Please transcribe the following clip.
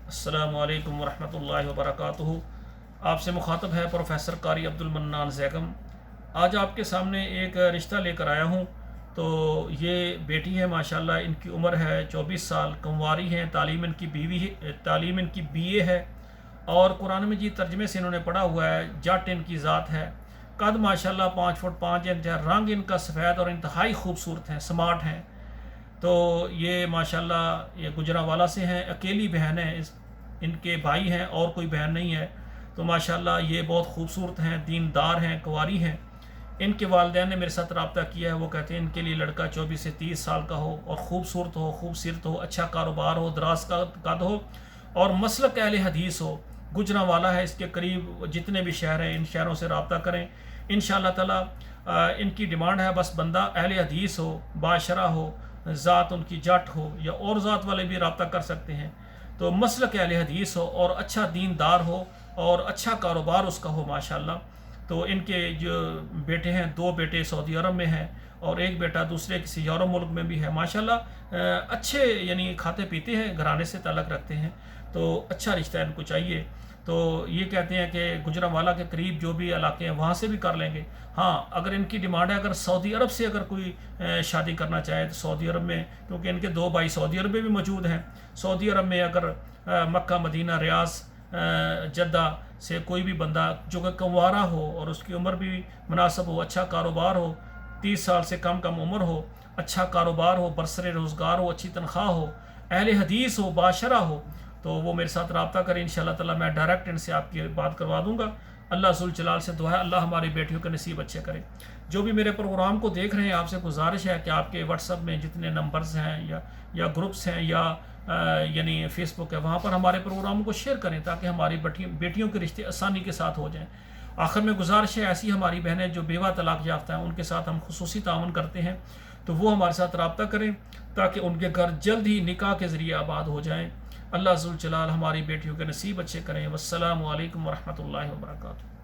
السلام علیکم ورحمۃ اللہ وبرکاتہ۔ آپ سے مخاطب ہے پروفیسر قاری عبدالمنان زیگم۔ آج آپ کے سامنے ایک رشتہ لے کر آیا ہوں۔ تو یہ بیٹی ہے ماشاءاللہ، ان کی عمر ہے 24 سال، کنواری ہیں، تعلیم ان کی BA ہے اور قرآن مجید ترجمے سے انہوں نے پڑھا ہوا ہے۔ جٹ ان کی ذات ہے، قد ماشاءاللہ 5 فٹ 5 انچ ہے، رنگ ان کا سفید اور انتہائی خوبصورت ہیں، سمارٹ ہیں۔ تو یہ ماشاءاللہ یہ گجرانوالہ سے ہیں، اکیلی بہن ہے، ان کے بھائی ہیں اور کوئی بہن نہیں ہے۔ تو ماشاءاللہ یہ بہت خوبصورت ہیں، دیندار ہیں، کنواری ہیں۔ ان کے والدین نے میرے ساتھ رابطہ کیا ہے، وہ کہتے ہیں ان کے لیے لڑکا 24 سے 30 سال کا ہو اور خوبصورت ہو، خوبصورت ہو، اچھا کاروبار ہو، دراز قد ہو اور مسلک اہل حدیث ہو۔ گجرانوالہ ہے، اس کے قریب جتنے بھی شہر ہیں ان شہروں سے رابطہ کریں انشاءاللہ تعالی۔ ان کی ڈیمانڈ ہے بس بندہ اہل حدیث ہو، باشرہ ہو، ذات ان کی جٹ ہو، یا اور ذات والے بھی رابطہ کر سکتے ہیں۔ تو مسلک اہل حدیث ہو اور اچھا دیندار ہو اور اچھا کاروبار اس کا ہو ماشاءاللہ۔ تو ان کے جو بیٹے ہیں، 2 بیٹے سعودی عرب میں ہیں اور ایک بیٹا دوسرے کسی یورپ ملک میں بھی ہے ماشاءاللہ۔ اچھے یعنی کھاتے پیتے ہیں، گھرانے سے تعلق رکھتے ہیں، تو اچھا رشتہ ان کو چاہیے۔ تو یہ کہتے ہیں کہ گجرانوالہ کے قریب جو بھی علاقے ہیں وہاں سے بھی کر لیں گے۔ ہاں اگر ان کی ڈیمانڈ ہے اگر سعودی عرب سے اگر کوئی شادی کرنا چاہے تو سعودی عرب میں، کیونکہ ان کے 2 بھائی سعودی عرب میں بھی موجود ہیں، سعودی عرب میں اگر مکہ، مدینہ، ریاض، جدہ سے کوئی بھی بندہ جو کہ کنوارا ہو اور اس کی عمر بھی مناسب ہو، اچھا کاروبار ہو، 30 سال سے کم عمر ہو، اچھا کاروبار ہو، برسر روزگار ہو، اچھی تنخواہ ہو، اہل حدیث ہو، باشرہ ہو، تو وہ میرے ساتھ رابطہ کریں انشاءاللہ تعالی۔ میں ڈائریکٹ ان سے آپ کی بات کروا دوں گا۔ اللہ ذوالجلال سے دعا ہے اللہ ہماری بیٹیوں کے نصیب اچھے کرے۔ جو بھی میرے پروگرام کو دیکھ رہے ہیں آپ سے گزارش ہے کہ آپ کے واٹس ایپ میں جتنے نمبرز ہیں یا گروپس ہیں یا یعنی فیس بک ہے، وہاں پر ہمارے پروگراموں کو شیئر کریں تاکہ ہماری بیٹیوں کے رشتے آسانی کے ساتھ ہو جائیں۔ آخر میں گزارش ہے ایسی ہماری بہنیں جو بیوہ طلاق یافتہ ہیں ان کے ساتھ ہم خصوصی تعاون کرتے ہیں، تو وہ ہمارے ساتھ رابطہ کریں تاکہ ان کے گھر جلد ہی نکاح کے ذریعے آباد ہو جائیں۔ اللہ ذوالجلال ہماری بیٹیوں کے نصیب اچھے کریں۔ والسلام علیکم ورحمۃ اللہ وبرکاتہ۔